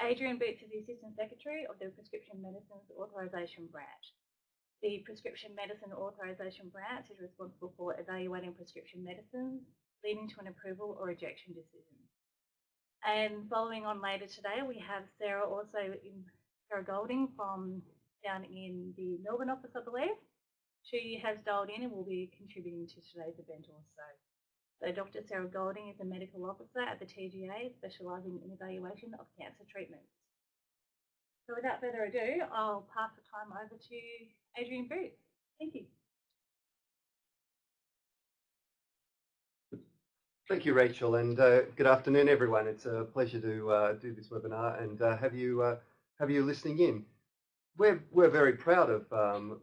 Adrian Boots is the Assistant Secretary of the Prescription Medicines Authorisation Branch. The Prescription Medicine Authorisation Branch is responsible for evaluating prescription medicines, leading to an approval or rejection decision. And following on later today, we have Sarah Golding from down in the Melbourne office, I believe. She has dialed in and will be contributing to today's event also. So Dr. Sarah Golding is a medical officer at the TGAs, specialising in evaluation of cancer treatments. So without further ado, I'll pass the time over to Adrian Boots. Thank you. Thank you, Rachel, and good afternoon, everyone. It's a pleasure to do this webinar and have you listening in. We're very proud of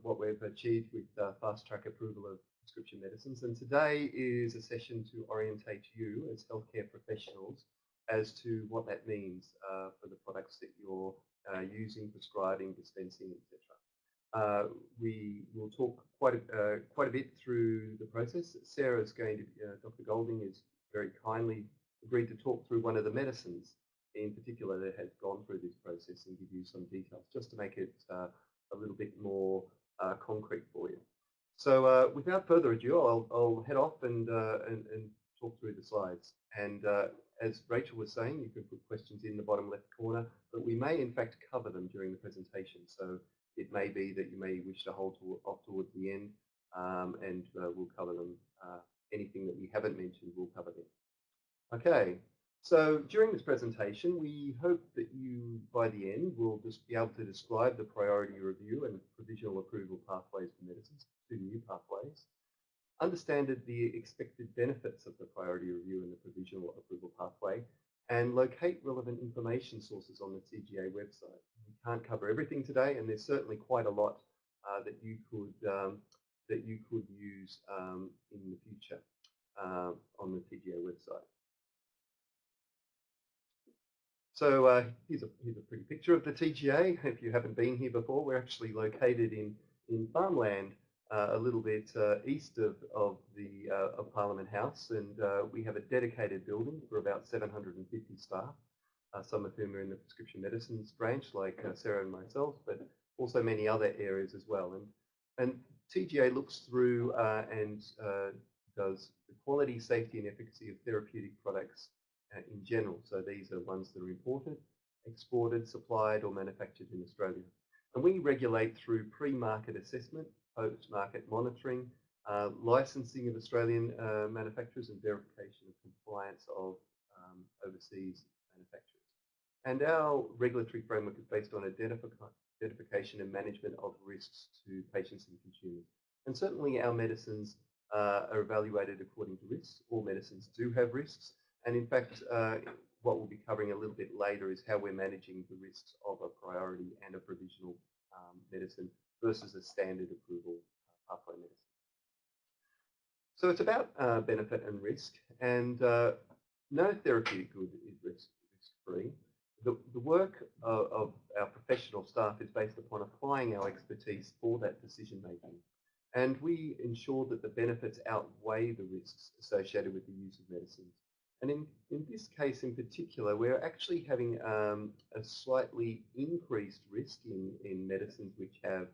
what we've achieved with fast track approval of prescription medicines, and today is a session to orientate you as healthcare professionals as to what that means for the products that you're using, prescribing, dispensing, etc. We will talk quite a bit through the process. Sarah's going to, Dr. Golding is very kindly agreed to talk through one of the medicines in particular that has gone through this process and give you some details just to make it a little bit more concrete for you. So without further ado, I'll head off and talk through the slides. And as Rachel was saying, you can put questions in the bottom left corner, but we may in fact cover them during the presentation. So it may be that you may wish to hold off towards the end, and we'll cover them. Anything that we haven't mentioned, we'll cover them. Okay, so during this presentation, we hope that you, by the end, will just be able to describe the priority review and provisional approval pathways for medicines, two new pathways, understand the expected benefits of the priority review and the provisional approval pathway, and locate relevant information sources on the TGA website. We can't cover everything today, and there's certainly quite a lot that you could use in the future on the TGA website. So here's a pretty picture of the TGA. If you haven't been here before, we're actually located in farmland a little bit east of Parliament House, and we have a dedicated building for about 750 staff, some of whom are in the prescription medicines branch, like Sarah and myself, but also many other areas as well. And TGA looks through and does the quality, safety and efficacy of therapeutic products in general. So these are ones that are imported, exported, supplied or manufactured in Australia. And we regulate through pre-market assessment, post-market monitoring, licensing of Australian manufacturers and verification of compliance of overseas manufacturers. And our regulatory framework is based on identification and management of risks to patients and consumers. And certainly our medicines are evaluated according to risks. All medicines do have risks. And in fact, what we'll be covering a little bit later is how we're managing the risks of a priority and a provisional medicine versus a standard approval pathway medicine. So it's about benefit and risk, and no therapeutic good is risk-free. The work of our professional staff is based upon applying our expertise for that decision making. And we ensure that the benefits outweigh the risks associated with the use of medicines. And in this case in particular, we're actually having a slightly increased risk in medicines which have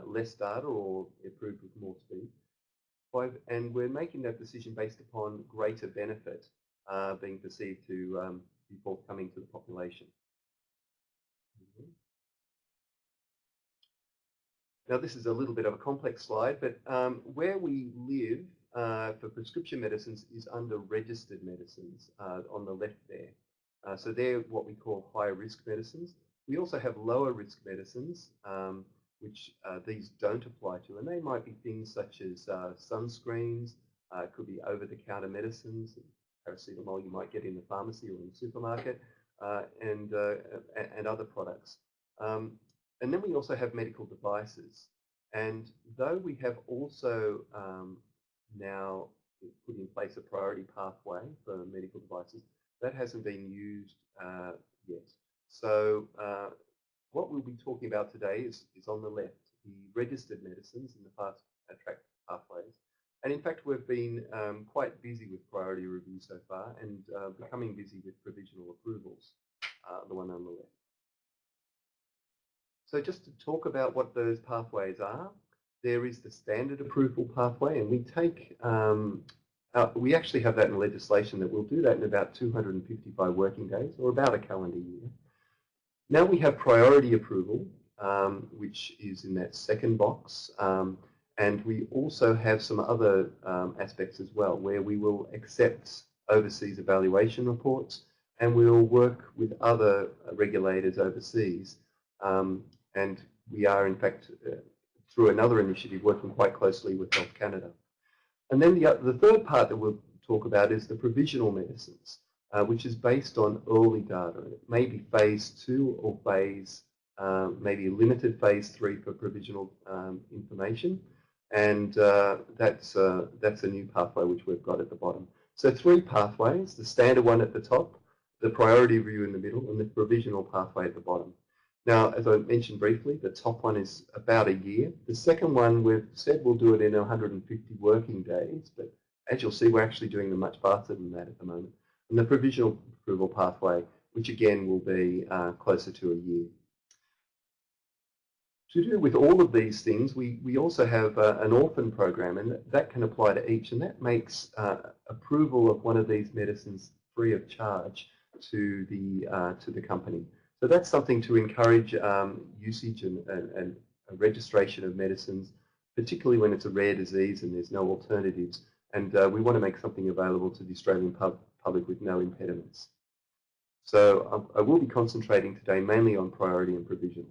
less data or approved with more speed. And we're making that decision based upon greater benefit being perceived to be forthcoming to the population. Now this is a little bit of a complex slide, but where we live for prescription medicines is under registered medicines on the left there. So they're what we call higher risk medicines. We also have lower risk medicines, which these don't apply to, and they might be things such as sunscreens, it could be over-the-counter medicines, paracetamol you might get in the pharmacy or in the supermarket, and other products. And then we also have medical devices. And though we have also now put in place a priority pathway for medical devices, that hasn't been used yet. So what we'll be talking about today is on the left, the registered medicines and the fast track pathways. And in fact, we've been quite busy with priority review so far and becoming busy with provisional approvals. the one on the left. So just to talk about what those pathways are, there is the standard approval pathway, and we actually have that in legislation that we'll do that in about 255 working days, or about a calendar year. Now we have priority approval, which is in that second box, and we also have some other aspects as well, where we will accept overseas evaluation reports, and we will work with other regulators overseas. And we are, in fact, through another initiative, working quite closely with Health Canada. And then the third part that we'll talk about is the provisional medicines, which is based on early data. It may be phase 2 or maybe limited phase 3 for provisional information. And that's a new pathway which we've got at the bottom. So 3 pathways, the standard one at the top, the priority review in the middle, and the provisional pathway at the bottom. Now, as I mentioned briefly, the top one is about a year. The second one, we've said we'll do it in 150 working days, but as you'll see, we're actually doing them much faster than that at the moment. And the provisional approval pathway, which again will be closer to a year. To do with all of these things, we also have an orphan program, and that can apply to each, and that makes approval of one of these medicines free of charge to the company. So that's something to encourage usage and registration of medicines, particularly when it's a rare disease and there's no alternatives. And we want to make something available to the Australian public with no impediments. So I will be concentrating today mainly on priority and provision.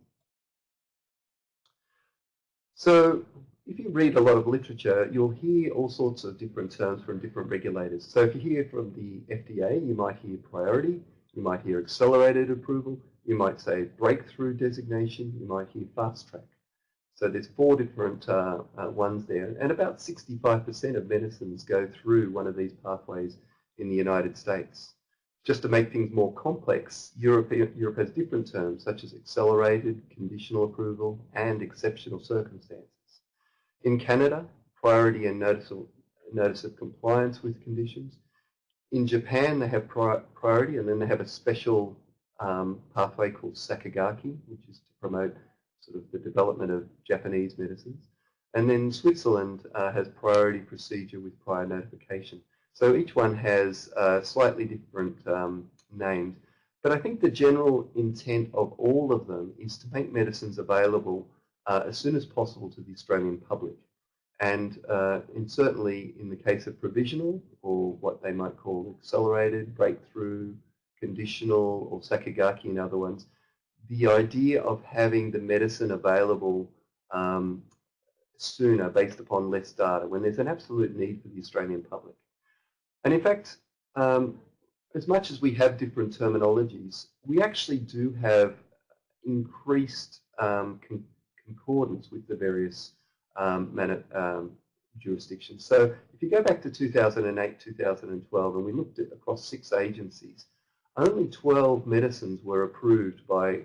So if you read a lot of literature, you'll hear all sorts of different terms from different regulators. So if you hear from the FDA, you might hear priority, you might hear accelerated approval, you might say breakthrough designation, you might hear fast track. So there's 4 different ones there, and about 65% of medicines go through one of these pathways in the United States. Just to make things more complex, Europe has different terms such as accelerated, conditional approval, and exceptional circumstances. In Canada, priority and notice of compliance with conditions. In Japan, they have priority, and then they have a special pathway called Sakigake, which is to promote sort of the development of Japanese medicines. And then Switzerland has priority procedure with prior notification. So each one has slightly different names. But I think the general intent of all of them is to make medicines available as soon as possible to the Australian public. And certainly in the case of provisional, or what they might call accelerated, breakthrough, conditional, or Sakigake and other ones, the idea of having the medicine available sooner based upon less data when there's an absolute need for the Australian public. And in fact, as much as we have different terminologies, we actually do have increased concordance with the various jurisdictions. So if you go back to 2008, 2012, and we looked at across 6 agencies, only 12 medicines were approved by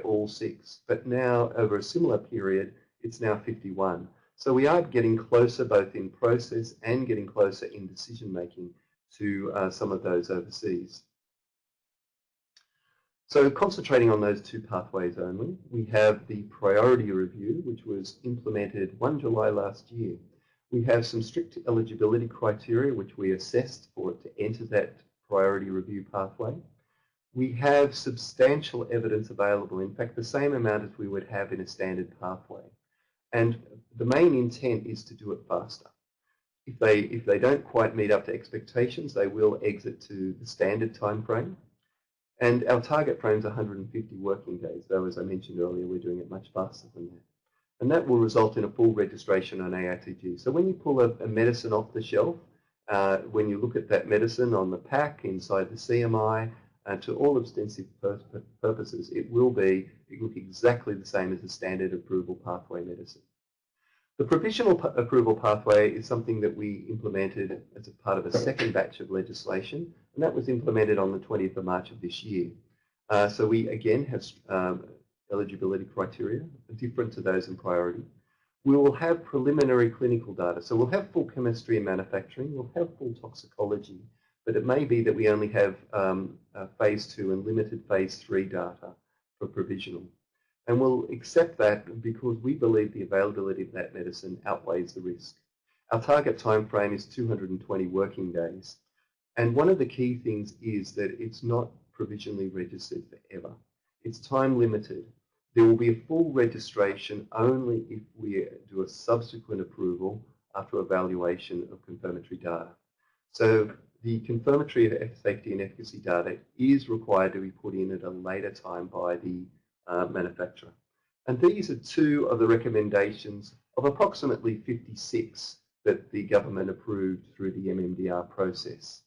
all 6, but now over a similar period, it's now 51. So we are getting closer both in process and getting closer in decision making to some of those overseas. So concentrating on those 2 pathways only, we have the priority review, which was implemented 1 July last year. We have some strict eligibility criteria which we assessed for it to enter that priority review pathway. We have substantial evidence available, in fact the same amount as we would have in a standard pathway. And the main intent is to do it faster. If they don't quite meet up to expectations, they will exit to the standard time frame. And our target frame is 150 working days, though as I mentioned earlier, we're doing it much faster than that. And that will result in a full registration on ARTG. So when you pull a medicine off the shelf, when you look at that medicine on the pack, inside the CMI, to all extensive purposes, it will look exactly the same as the standard approval pathway medicine. The provisional approval pathway is something that we implemented as a part of a second batch of legislation, and that was implemented on the 20th of March of this year. So we again have eligibility criteria different to those in priority. We will have preliminary clinical data, so we'll have full chemistry and manufacturing, we'll have full toxicology, but it may be that we only have phase 2 and limited phase 3 data for provisional. And we'll accept that because we believe the availability of that medicine outweighs the risk. Our target time frame is 220 working days. And one of the key things is that it's not provisionally registered forever. It's time limited. There will be a full registration only if we do a subsequent approval after evaluation of confirmatory data. So the confirmatory safety and efficacy data is required to be put in at a later time by the manufacturer. And these are two of the recommendations of approximately 56 that the government approved through the MMDR process.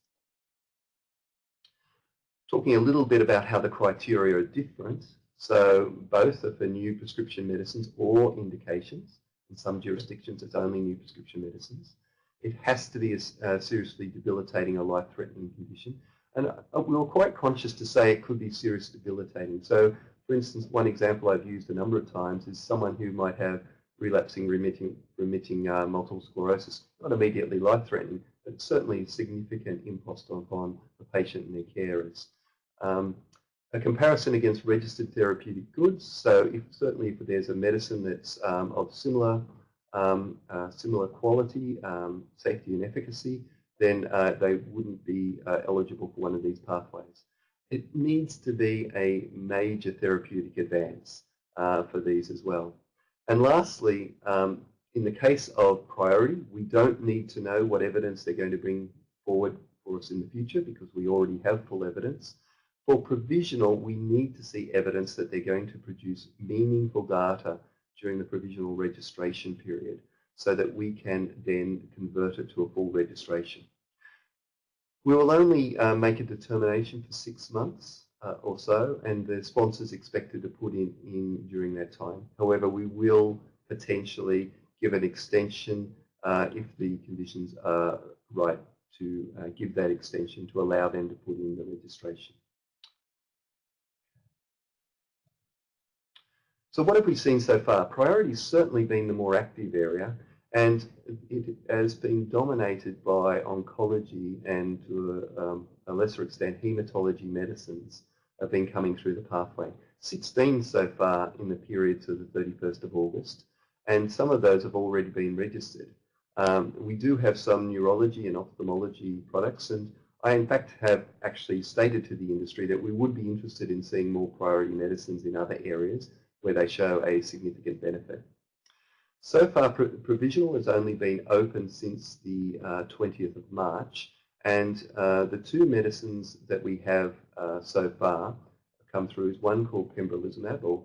Talking a little bit about how the criteria are different. So both are for new prescription medicines or indications. In some jurisdictions, it's only new prescription medicines. It has to be a seriously debilitating or life-threatening condition. And we were quite conscious to say it could be serious debilitating. So, for instance, one example I've used a number of times is someone who might have relapsing remitting multiple sclerosis. Not immediately life-threatening, but certainly significant impost upon the patient and their carers. A comparison against registered therapeutic goods. So certainly if there's a medicine that's of similar quality, safety and efficacy, then they wouldn't be eligible for one of these pathways. It needs to be a major therapeutic advance for these as well. And lastly, in the case of priority, we don't need to know what evidence they're going to bring forward for us in the future because we already have full evidence. For provisional, we need to see evidence that they're going to produce meaningful data during the provisional registration period so that we can then convert it to a full registration. We will only make a determination for 6 months or so, and the sponsor's expected to put in during that time. However, we will potentially give an extension if the conditions are right to give that extension to allow them to put in the registration. So what have we seen so far? Priority has certainly been the more active area, and it has been dominated by oncology and to a lesser extent hematology medicines have been coming through the pathway. 16 so far in the period to the 31st of August, and some of those have already been registered. We do have some neurology and ophthalmology products, and I in fact have actually stated to the industry that we would be interested in seeing more priority medicines in other areas where they show a significant benefit. So far, Provisional has only been open since the 20th of March, and the two medicines that we have so far come through is one called pembrolizumab, or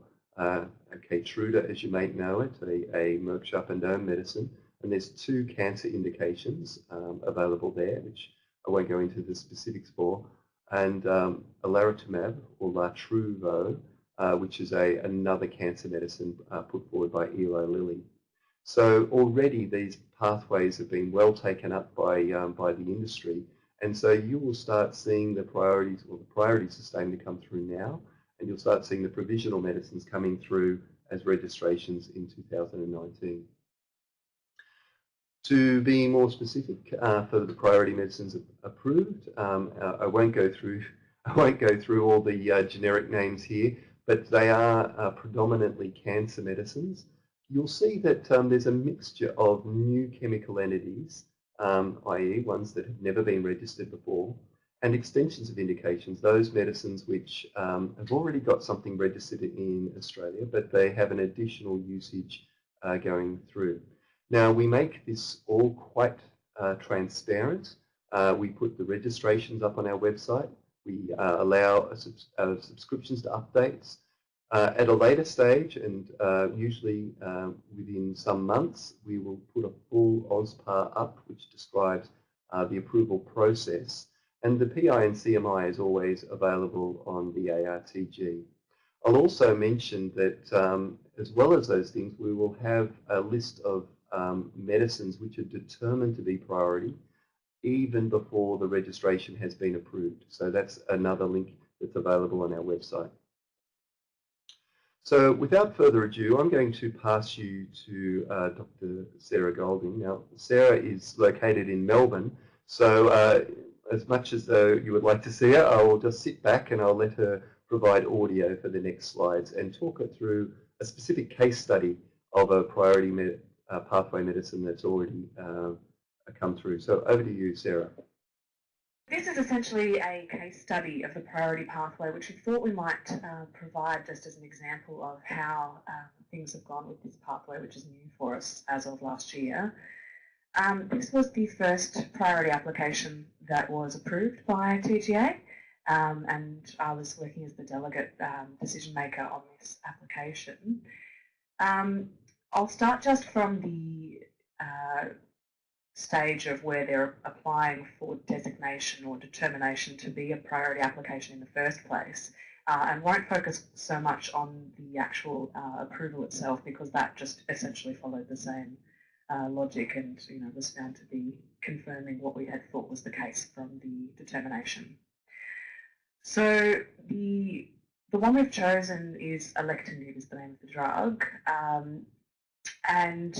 Keytruda, as you may know it, a Merck Sharp and Dohme medicine, and there's two cancer indications available there, which I won't go into the specifics for, and alaritumab, or Lartruvo, which is another cancer medicine put forward by Eli Lilly. So already these pathways have been well taken up by the industry, and so you will start seeing the priorities, or the priorities are starting to come through now, and you'll start seeing the provisional medicines coming through as registrations in 2019. To be more specific, for the priority medicines approved, I won't go through all the generic names here, but they are predominantly cancer medicines. You'll see that there's a mixture of new chemical entities, i.e. ones that have never been registered before, and extensions of indications, those medicines which have already got something registered in Australia, but they have an additional usage going through. Now, we make this all quite transparent. We put the registrations up on our website. We allow subscriptions to updates. At a later stage, and usually within some months, we will put a full OSPAR up, which describes the approval process. And the PI and CMI is always available on the ARTG. I'll also mention that as well as those things, we will have a list of medicines which are determined to be priority even before the registration has been approved. So that's another link that's available on our website. So without further ado, I'm going to pass you to Dr. Sarah Golding. Now, Sarah is located in Melbourne, so as much as though you would like to see her, I will just sit back and I'll let her provide audio for the next slides and talk her through a specific case study of a priority pathway medicine that's already come through. So over to you, Sarah. This is essentially a case study of the priority pathway, which we thought we might provide just as an example of how things have gone with this pathway, which is new for us as of last year. This was the first priority application that was approved by TGA, and I was working as the delegate decision maker on this application. I'll start just from the stage of where they're applying for designation or determination to be a priority application in the first place, and won't focus so much on the actual approval itself, because that just essentially followed the same logic and was found to be confirming what we had thought was the case from the determination. So the one we've chosen is alectinib, is the name of the drug. And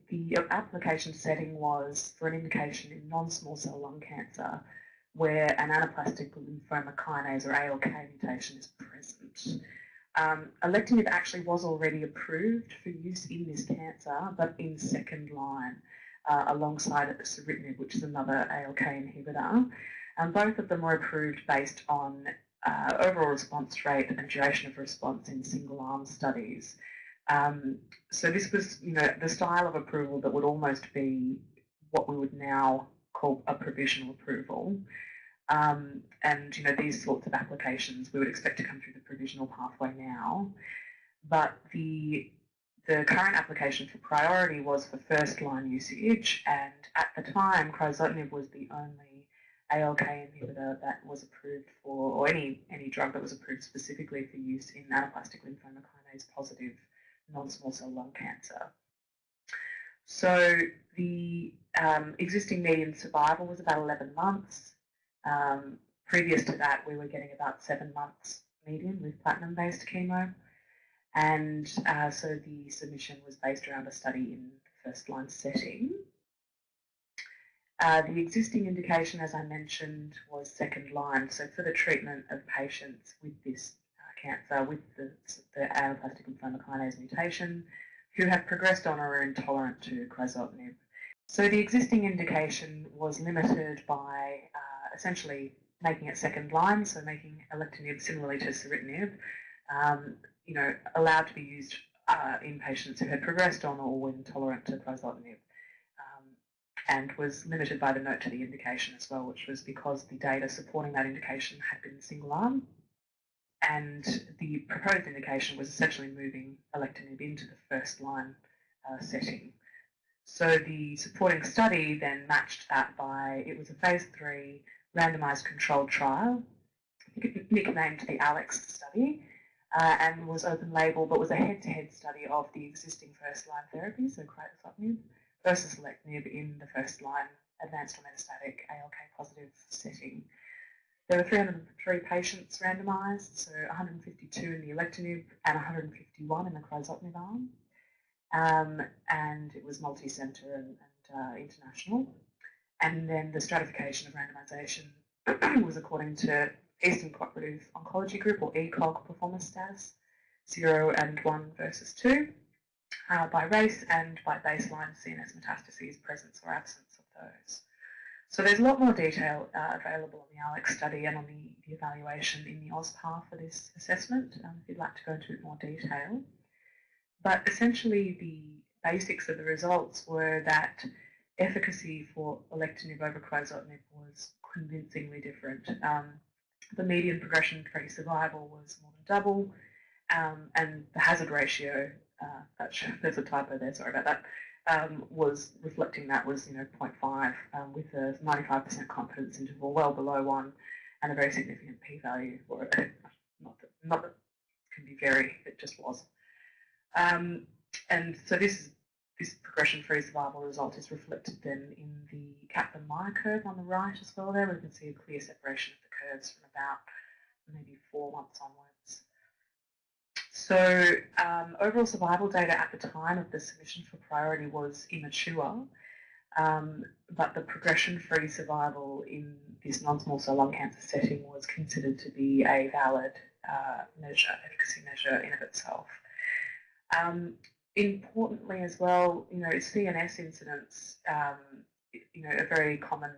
the application setting was for an indication in non-small cell lung cancer where an anaplastic lymphoma kinase or ALK mutation is present. Alectinib actually was already approved for use in this cancer, but in second line, alongside ceritinib, which is another ALK inhibitor. And both of them were approved based on overall response rate and duration of response in single-arm studies. So this was, the style of approval that would almost be what we would now call a provisional approval. And these sorts of applications we would expect to come through the provisional pathway now. But the current application for priority was for first-line usage, and at the time, crizotinib was the only ALK inhibitor that was approved for, or any drug that was approved specifically for use in anaplastic lymphoma kinase positive non-small cell lung cancer. So the existing median survival was about 11 months. Previous to that, we were getting about 7 months median with platinum-based chemo. And so the submission was based around a study in the first-line setting. The existing indication, as I mentioned, was second line. So for the treatment of patients with this cancer with the anaplastic lymphoma kinase mutation who have progressed on or are intolerant to crizotinib. So the existing indication was limited by essentially making it second line, so making alectinib similarly to ceritinib, allowed to be used in patients who had progressed on or were intolerant to crizotinib, and was limited by the note to the indication as well, which was because the data supporting that indication had been single arm. And the proposed indication was essentially moving alectinib into the first-line setting. So the supporting study then matched that by, it was a phase 3 randomised controlled trial, nicknamed the ALEX study, and was open label, but was a head-to-head study of the existing first-line therapy, so crizotinib, versus alectinib in the first-line advanced or metastatic ALK positive setting. There were 303 patients randomised, so 152 in the alectinib and 151 in the crizotinib arm. And it was multi-centre and international. And then the stratification of randomisation was according to Eastern Cooperative Oncology Group, or ECOG performance status, 0 and 1 versus 2, by race and by baseline CNS metastases, presence or absence of those. So there's a lot more detail available on the ALEX study and on the evaluation in the OzPAR for this assessment, if you'd like to go into a bit more detail. But essentially the basics of the results were that efficacy for alectinib over crizotinib was convincingly different. The median progression-free survival was more than double, and the hazard ratio, there's a typo there, sorry about that, was reflecting that was 0.5 with a 95% confidence interval well below 1 and a very significant p-value for it. Not that it can be very, it just was. And so this progression-free survival result is reflected then in the Kaplan-Meier curve on the right as well there. We can see a clear separation of the curves from about maybe 4 months onwards. So overall survival data at the time of the submission for priority was immature, but the progression-free survival in this non-small cell lung cancer setting was considered to be a valid efficacy measure in of itself. Importantly as well, CNS incidence, a very common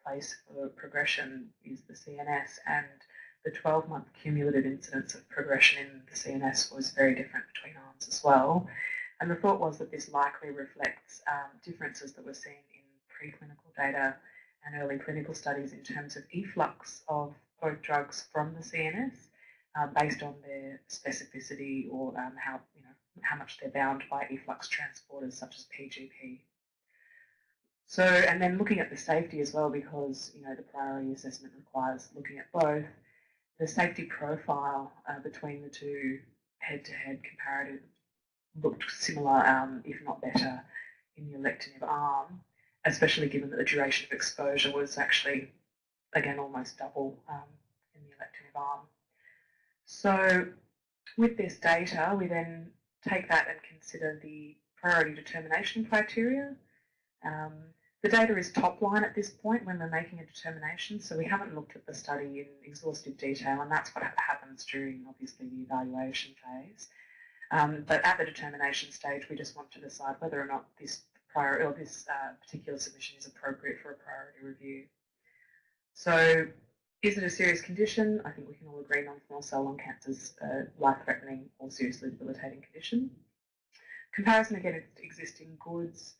place for progression is the CNS, and the 12-month cumulative incidence of progression in the CNS was very different between arms as well. And the thought was that this likely reflects differences that were seen in preclinical data and early clinical studies in terms of efflux of both drugs from the CNS based on their specificity or how much they're bound by efflux transporters such as PGP. So, and then looking at the safety as well, because the priority assessment requires looking at both. The safety profile between the two head-to-head comparative looked similar, if not better, in the alectinib arm, especially given that the duration of exposure was actually, again, almost double in the alectinib arm. So with this data, we then take that and consider the priority determination criteria. The data is top line at this point when we're making a determination, so we haven't looked at the study in exhaustive detail, and that's what happens during, obviously, the evaluation phase. But at the determination stage, we just want to decide whether or not this particular submission is appropriate for a priority review. So, is it a serious condition? I think we can all agree non-small cell lung cancer is a life-threatening or seriously debilitating condition. Comparison against existing goods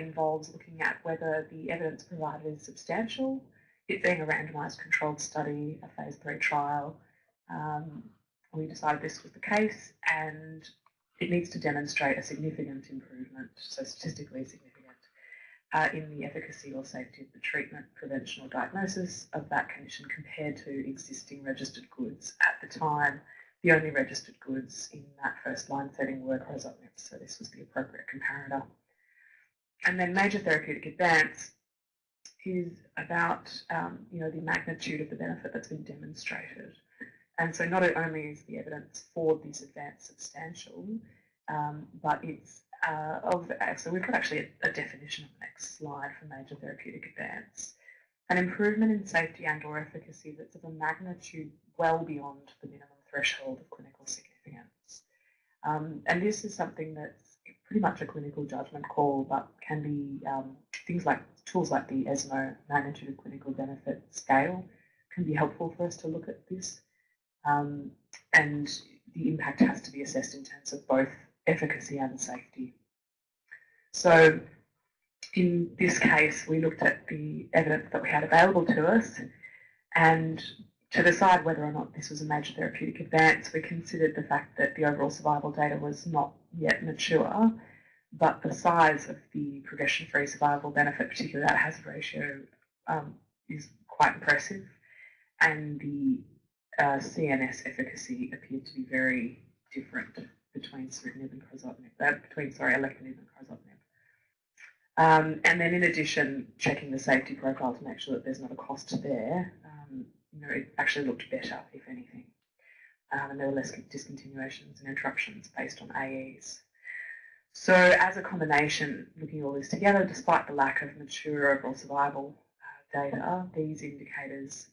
involves looking at whether the evidence provided is substantial, it being a randomised controlled study, a phase 3 trial. We decided this was the case, and it needs to demonstrate a significant improvement, so statistically significant, in the efficacy or safety of the treatment, prevention or diagnosis of that condition compared to existing registered goods. At the time, the only registered goods in that first line setting were crizotinib, so this was the appropriate comparator. And then major therapeutic advance is about the magnitude of the benefit that's been demonstrated. And so not only is the evidence for this advance substantial, but it's so we've got actually a definition on the next slide for major therapeutic advance. An improvement in safety and or efficacy that's of a magnitude well beyond the minimum threshold of clinical significance. And this is something that's pretty much a clinical judgment call, but can be tools like the ESMO magnitude of clinical benefit scale can be helpful for us to look at this. And the impact has to be assessed in terms of both efficacy and safety. So in this case, we looked at the evidence that we had available to us, and to decide whether or not this was a major therapeutic advance, we considered the fact that the overall survival data was not yet mature, but the size of the progression-free survival benefit, particularly that hazard ratio, is quite impressive, and the CNS efficacy appeared to be very different between alectinib and crizotinib. And then in addition, checking the safety profile to make sure that there's not a cost there, it actually looked better, if anything. And there were less discontinuations and interruptions based on AEs. So as a combination, looking at all this together, despite the lack of mature overall survival data, these indicators,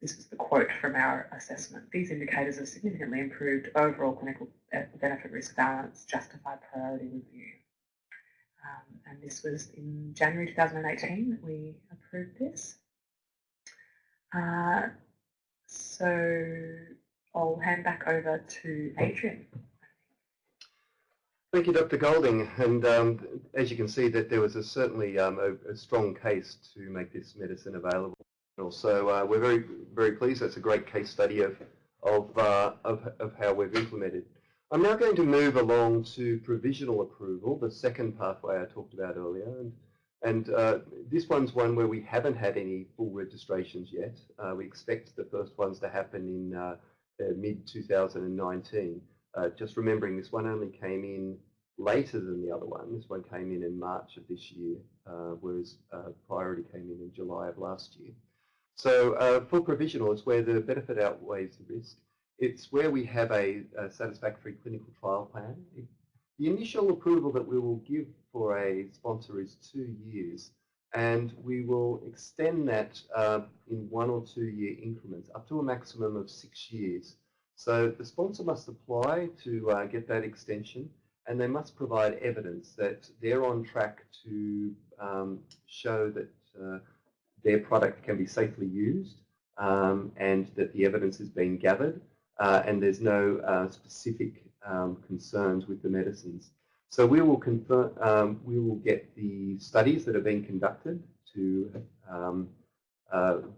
this was the quote from our assessment, these indicators of significantly improved overall clinical benefit risk balance justify priority review. And this was in January 2018 that we approved this. So I'll hand back over to Adrian. Thank you, Dr. Golding. And as you can see, that there was certainly a strong case to make this medicine available. So we're very, very pleased. That's a great case study of how we've implemented. I'm now going to move along to provisional approval, the second pathway I talked about earlier. And this one's one where we haven't had any full registrations yet. We expect the first ones to happen in mid-2019. Just remembering this one only came in later than the other one. This one came in March of this year, whereas priority came in July of last year. So for provisional, it's where the benefit outweighs the risk. It's where we have a satisfactory clinical trial plan. The initial approval that we will give for a sponsor is 2 years, and we will extend that in 1 or 2 year increments up to a maximum of 6 years. So the sponsor must apply to get that extension, and they must provide evidence that they're on track to show that their product can be safely used and that the evidence has been gathered and there's no specific concerns with the medicines. So we will confirm, we will get the studies that are being conducted to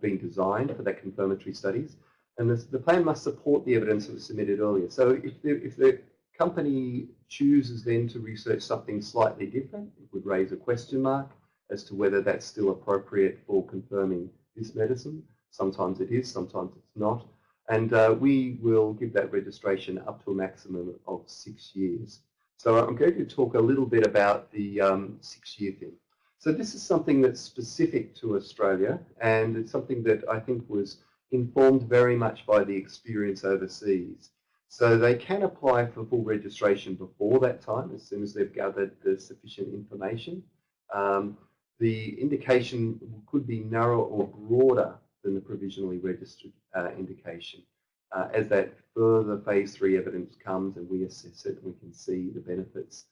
being designed for that confirmatory studies, and the plan must support the evidence that was submitted earlier. So if the company chooses then to research something slightly different, it would raise a question mark as to whether that's still appropriate for confirming this medicine. Sometimes it is, sometimes it's not. And we will give that registration up to a maximum of 6 years. So I'm going to talk a little bit about the 6-year thing. So this is something that's specific to Australia, and it's something that I think was informed very much by the experience overseas. So they can apply for full registration before that time, as soon as they've gathered the sufficient information. The indication could be narrower or broader than the provisionally registered indication. As that further phase 3 evidence comes and we assess it, we can see the benefits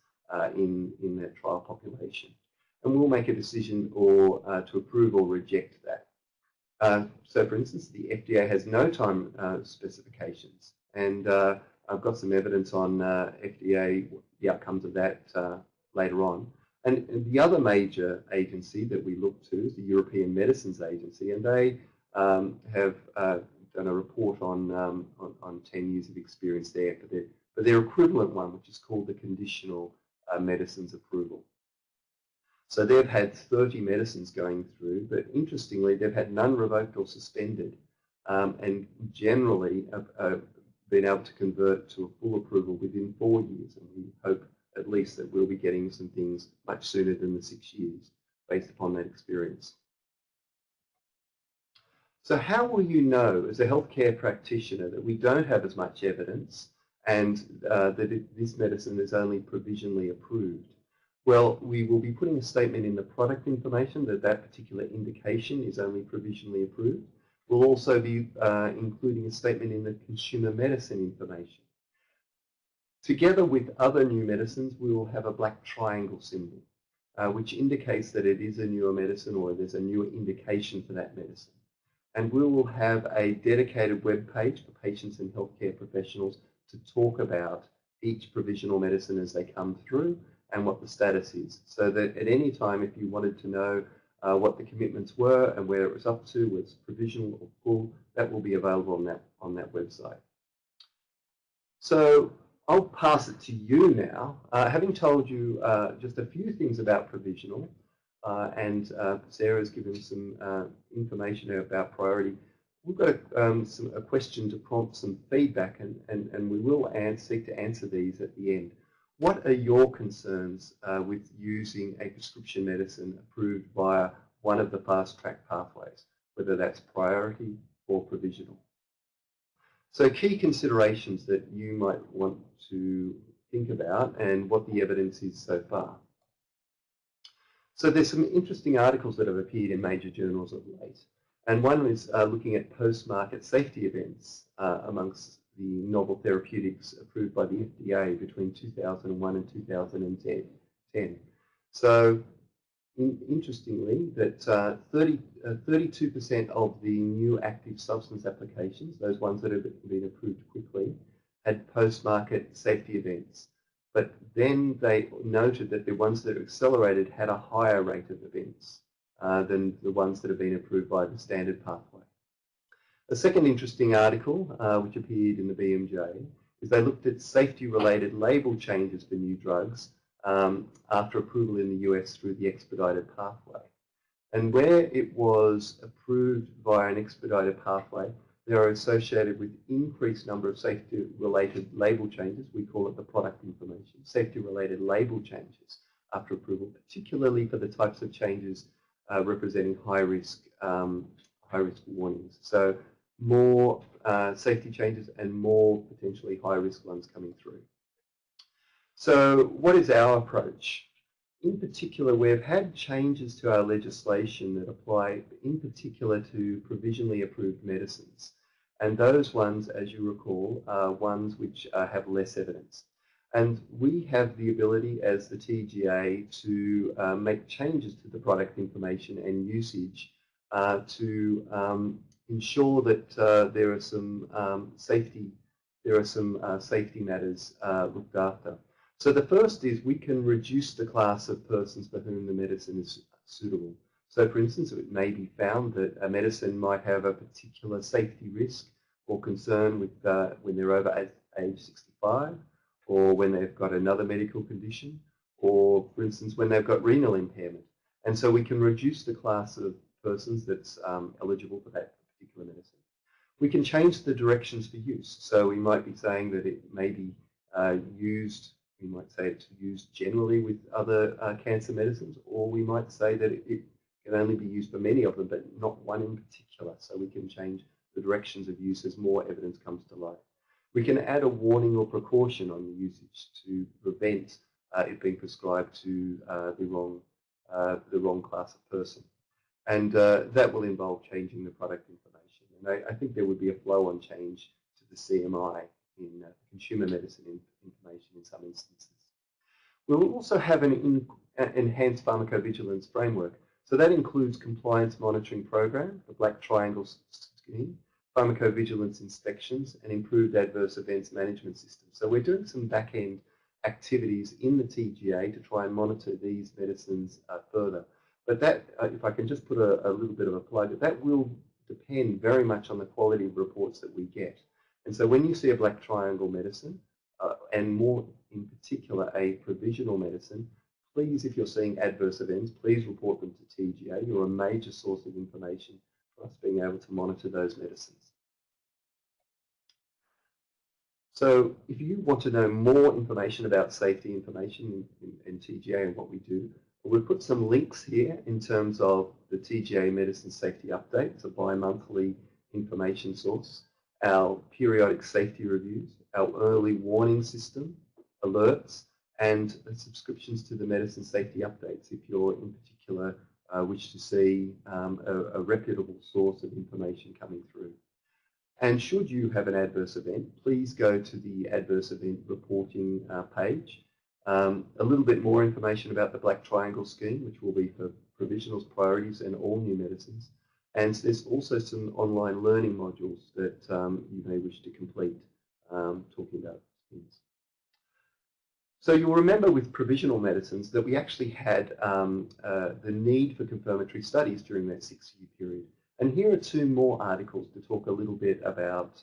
in that trial population. And we'll make a decision or to approve or reject that. So for instance, the FDA has no time specifications, and I've got some evidence on FDA, the outcomes of that later on. And the other major agency that we look to is the European Medicines Agency, and they have done a report on 10 years of experience there for their equivalent one, which is called the Conditional Medicines Approval. So they've had 30 medicines going through, but interestingly, they've had none revoked or suspended, and generally have been able to convert to a full approval within 4 years, and we hope at least that we'll be getting some things much sooner than the 6 years based upon that experience. So how will you know as a healthcare practitioner that we don't have as much evidence and that this medicine is only provisionally approved? Well, we will be putting a statement in the product information that that particular indication is only provisionally approved. We'll also be including a statement in the consumer medicine information. Together with other new medicines, we will have a black triangle symbol, which indicates that it is a newer medicine or there's a newer indication for that medicine. And we will have a dedicated web page for patients and healthcare professionals to talk about each provisional medicine as they come through and what the status is, so that at any time if you wanted to know what the commitments were and where it was up to, whether it's provisional or full, that will be available on that website. So I'll pass it to you now. Having told you just a few things about provisional, and Sarah's given some information about priority, we've got a question to prompt some feedback, and we will seek to answer these at the end. What are your concerns with using a prescription medicine approved via one of the fast-track pathways, whether that's priority or provisional? So key considerations that you might want to think about and what the evidence is so far. So there's some interesting articles that have appeared in major journals of late, and one is looking at post-market safety events amongst the novel therapeutics approved by the FDA between 2001 and 2010. So interestingly, that 32% of the new active substance applications, those ones that have been approved quickly, had post-market safety events. But then they noted that the ones that are accelerated had a higher rate of events than the ones that have been approved by the standard pathway. A second interesting article, which appeared in the BMJ, is they looked at safety-related label changes for new drugs after approval in the US through the expedited pathway. And where it was approved via an expedited pathway, they are associated with increased number of safety-related label changes. We call it the product information, safety-related label changes after approval, particularly for the types of changes representing high-risk warnings. So more safety changes and more potentially high-risk ones coming through. So what is our approach? In particular, we've had changes to our legislation that apply in particular to provisionally approved medicines. And those ones, as you recall, are ones which have less evidence. And we have the ability as the TGA to make changes to the product information and usage to ensure that there are some safety matters looked after. So the first is we can reduce the class of persons for whom the medicine is suitable. So for instance, it may be found that a medicine might have a particular safety risk or concern with when they're over age 65, or when they've got another medical condition, or for instance when they've got renal impairment. And so we can reduce the class of persons that's eligible for that particular medicine. We can change the directions for use. So we might be saying that it may be used, we might say it's used generally with other cancer medicines, or we might say that it can only be used for many of them, but not one in particular. So we can change the directions of use as more evidence comes to light. We can add a warning or precaution on the usage to prevent it being prescribed to the wrong class of person. And that will involve changing the product information. And I think there would be a flow-on change to the CMI in consumer medicine information in some instances. We'll also have an enhanced pharmacovigilance framework. So that includes compliance monitoring program, the Black Triangle scheme, pharmacovigilance inspections, and improved adverse events management system. So we're doing some back-end activities in the TGA to try and monitor these medicines further. But that, if I can just put a little bit of a plug, that will depend very much on the quality of reports that we get. And so when you see a Black Triangle medicine, and more in particular a provisional medicine, please, if you're seeing adverse events, please report them to TGA. You're a major source of information for us being able to monitor those medicines. So if you want to know more information about safety information in TGA and what we do, we've put some links here in terms of the TGA Medicine Safety Update. It's a bi-monthly information source, our periodic safety reviews, our early warning system, alerts, and subscriptions to the medicine safety updates if you're in particular wish to see a reputable source of information coming through. And should you have an adverse event, please go to the adverse event reporting page. A little bit more information about the Black Triangle scheme, which will be for provisionals, priorities, and all new medicines. And there's also some online learning modules that you may wish to complete talking about things. So you'll remember with provisional medicines that we actually had the need for confirmatory studies during that 6-year period. And here are 2 more articles to talk a little bit about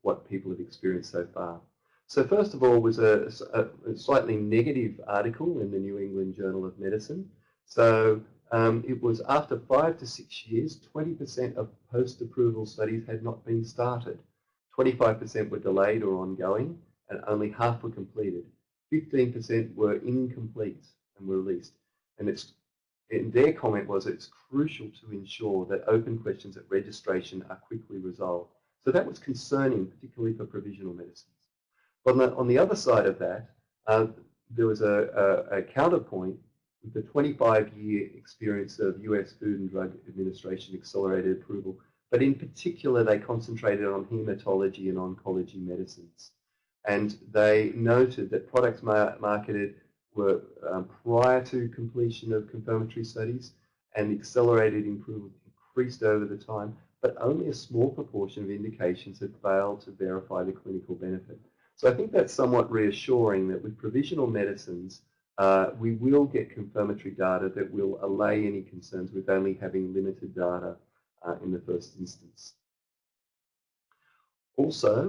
what people have experienced so far. So first of all was a slightly negative article in the New England Journal of Medicine. So it was after 5 to 6 years, 20% of post-approval studies had not been started. 25% were delayed or ongoing, and only half were completed. 15% were incomplete and were released. And their comment was it's crucial to ensure that open questions at registration are quickly resolved. So that was concerning, particularly for provisional medicines. But on the other side of that, there was a counterpoint with the 25-year experience of US Food and Drug Administration accelerated approval. But in particular, they concentrated on hematology and oncology medicines. And they noted that products marketed were prior to completion of confirmatory studies, and accelerated approval increased over the time, but only a small proportion of indications had failed to verify the clinical benefit. So I think that's somewhat reassuring that with provisional medicines, we will get confirmatory data that will allay any concerns with only having limited data in the first instance. Also,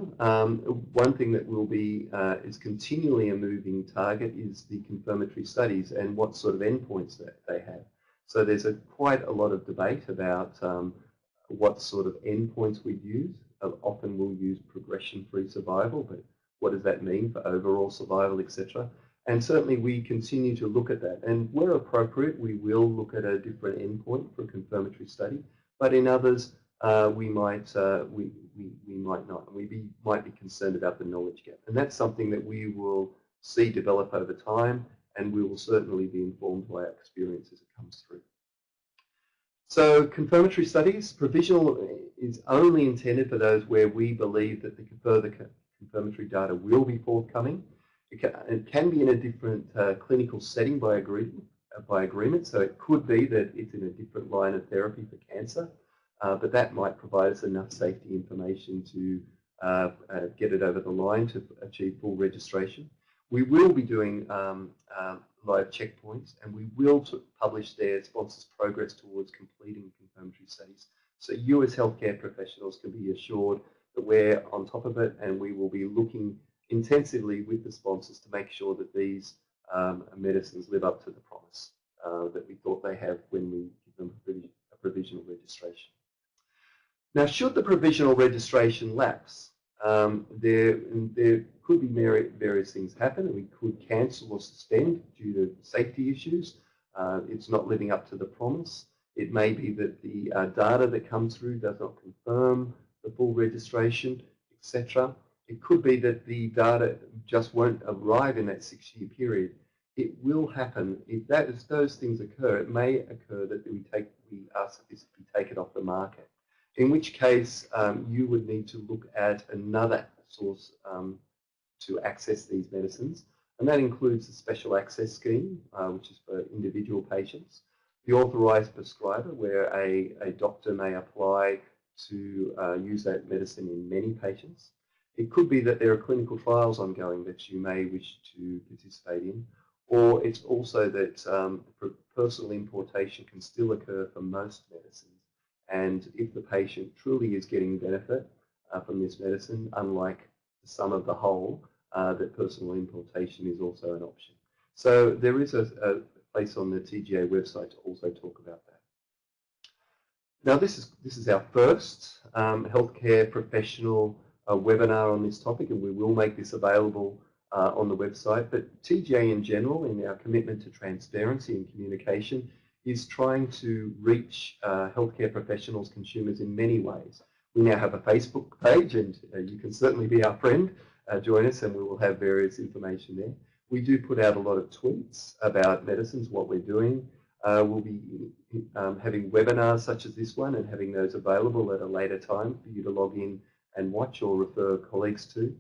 one thing that will be is continually a moving target is the confirmatory studies and what sort of endpoints that they have. So there's quite a lot of debate about what sort of endpoints we use. Often we'll use progression-free survival, but what does that mean for overall survival, etc.? And certainly we continue to look at that. And where appropriate, we will look at a different endpoint for a confirmatory study, but in others, we might not. We might be concerned about the knowledge gap, and that's something that we will see develop over time, and we will certainly be informed by our experience as it comes through. So confirmatory studies, provisional is only intended for those where we believe that the further confirmatory data will be forthcoming. It can be in a different clinical setting by agreement, so it could be that it's in a different line of therapy for cancer, but that might provide us enough safety information to get it over the line to achieve full registration. We will be doing live checkpoints, and we will publish their sponsors' progress towards completing confirmatory studies. So you as healthcare professionals can be assured that we're on top of it, and we will be looking intensively with the sponsors to make sure that these medicines live up to the promise that we thought they have when we give them a provisional registration. Now, should the provisional registration lapse, there could be various things happen, and we could cancel or suspend due to safety issues. It's not living up to the promise. It may be that the data that comes through does not confirm the full registration, etc. It could be that the data just won't arrive in that 6-year period. It will happen. If those things occur, it may occur that we ask that this be taken off the market, in which case you would need to look at another source to access these medicines, and that includes the special access scheme, which is for individual patients, the authorised prescriber, where a doctor may apply to use that medicine in many patients. It could be that there are clinical trials ongoing that you may wish to participate in, or it's also that personal importation can still occur for most medicines. And if the patient truly is getting benefit from this medicine, unlike the sum of the whole, that personal importation is also an option. So there is a place on the TGA website to also talk about that. Now this is our first healthcare professional webinar on this topic, and we will make this available on the website. But TGA in general, in our commitment to transparency and communication, is trying to reach healthcare professionals, consumers in many ways. We now have a Facebook page, and you can certainly be our friend. Join us, and we will have various information there. We do put out a lot of tweets about medicines, what we're doing. We'll be having webinars such as this one and having those available at a later time for you to log in and watch or refer colleagues to.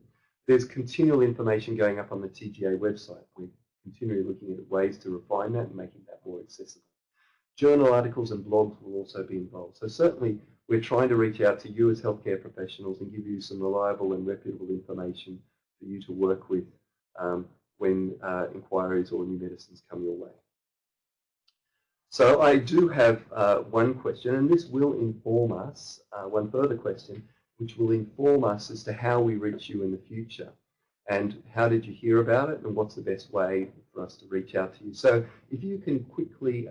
There's continual information going up on the TGA website. We're continually looking at ways to refine that and making that more accessible. Journal articles and blogs will also be involved. So certainly we're trying to reach out to you as healthcare professionals and give you some reliable and reputable information for you to work with when inquiries or new medicines come your way. So I do have one question, and this will inform us, one further question, which will inform us as to how we reach you in the future. And how did you hear about it, and what's the best way for us to reach out to you? So if you can quickly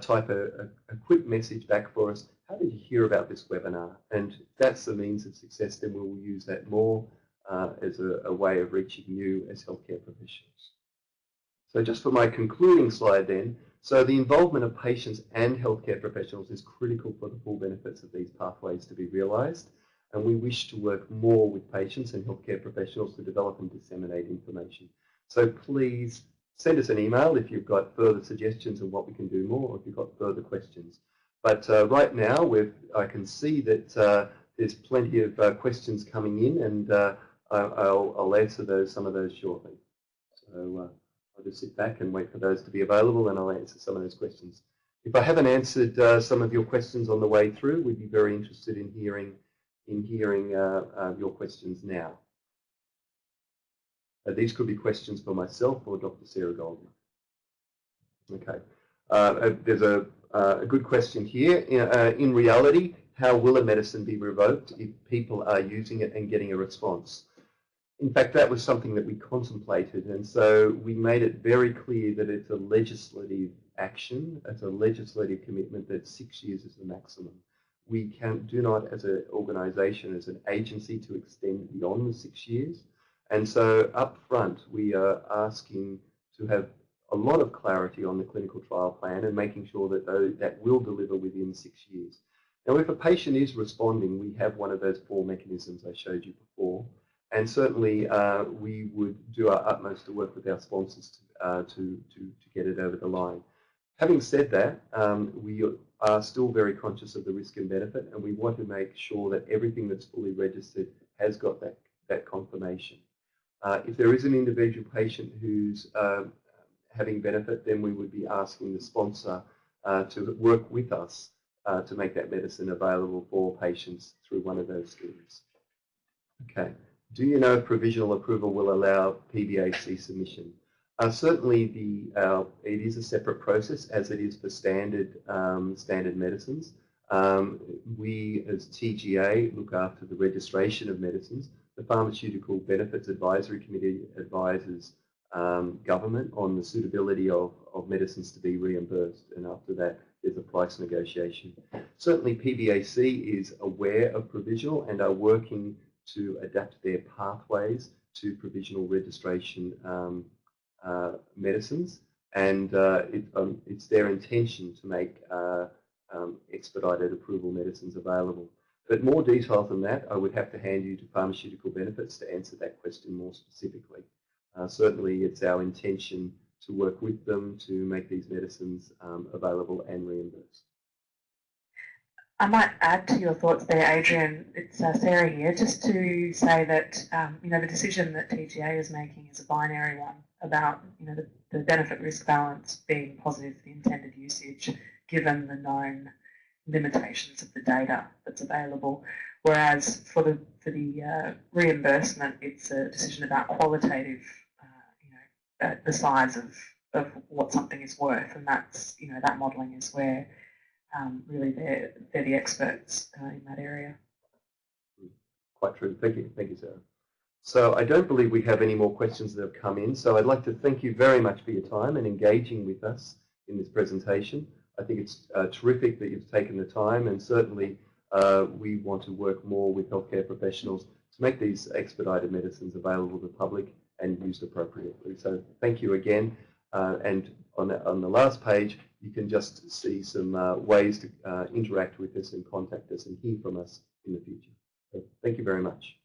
type a quick message back for us, how did you hear about this webinar? And that's the means of success, then we will use that more as a way of reaching you as healthcare professionals. So just for my concluding slide then, so the involvement of patients and healthcare professionals is critical for the full benefits of these pathways to be realised. And we wish to work more with patients and healthcare professionals to develop and disseminate information. So please send us an email if you've got further suggestions on what we can do more, or if you've got further questions. But right now, I can see that there's plenty of questions coming in, and I'll answer some of those shortly. So I'll just sit back and wait for those to be available, and I'll answer some of those questions. If I haven't answered some of your questions on the way through, we'd be very interested in hearing your questions now. These could be questions for myself or Dr. Sarah Goldman. Okay. There's a good question here. In reality, how will a medicine be revoked if people are using it and getting a response? In fact, that was something that we contemplated, and so we made it very clear that it's a legislative action, it's a legislative commitment that 6 years is the maximum. We do not, as an organisation, as an agency, to extend beyond the 6 years. And so up front, we are asking to have a lot of clarity on the clinical trial plan and making sure that that will deliver within 6 years. Now, if a patient is responding, we have one of those 4 mechanisms I showed you before. And certainly we would do our utmost to work with our sponsors to get it over the line. Having said that, we are still very conscious of the risk and benefit, and we want to make sure that everything that's fully registered has got that confirmation. If there is an individual patient who's having benefit, then we would be asking the sponsor to work with us to make that medicine available for patients through one of those schemes. Okay. Do you know if provisional approval will allow PBAC submission? Certainly, it is a separate process as it is for standard medicines. We, as TGA, look after the registration of medicines. The Pharmaceutical Benefits Advisory Committee advises government on the suitability of medicines to be reimbursed, and after that, there's a price negotiation. Certainly, PBAC is aware of provisional and are working to adapt their pathways to provisional registration medicines, and it's their intention to make expedited approval medicines available. But more detail than that, I would have to hand you to Pharmaceutical Benefits to answer that question more specifically. Certainly, it's our intention to work with them to make these medicines available and reimbursed. I might add to your thoughts there, Adrian. It's Sarah here, just to say that the decision that TGA is making is a binary one about the benefit-risk balance being positive for the intended usage, given the known limitations of the data that's available. Whereas for the reimbursement, it's a decision about qualitative, the size of what something is worth, and that's that modelling is where really they're the experts in that area. Quite true. Thank you, Sarah. So I don't believe we have any more questions that have come in. So I'd like to thank you very much for your time and engaging with us in this presentation. I think it's terrific that you've taken the time, and certainly we want to work more with healthcare professionals to make these expedited medicines available to the public and used appropriately. So thank you again. And on the last page, you can just see some ways to interact with us and contact us and hear from us in the future. So thank you very much.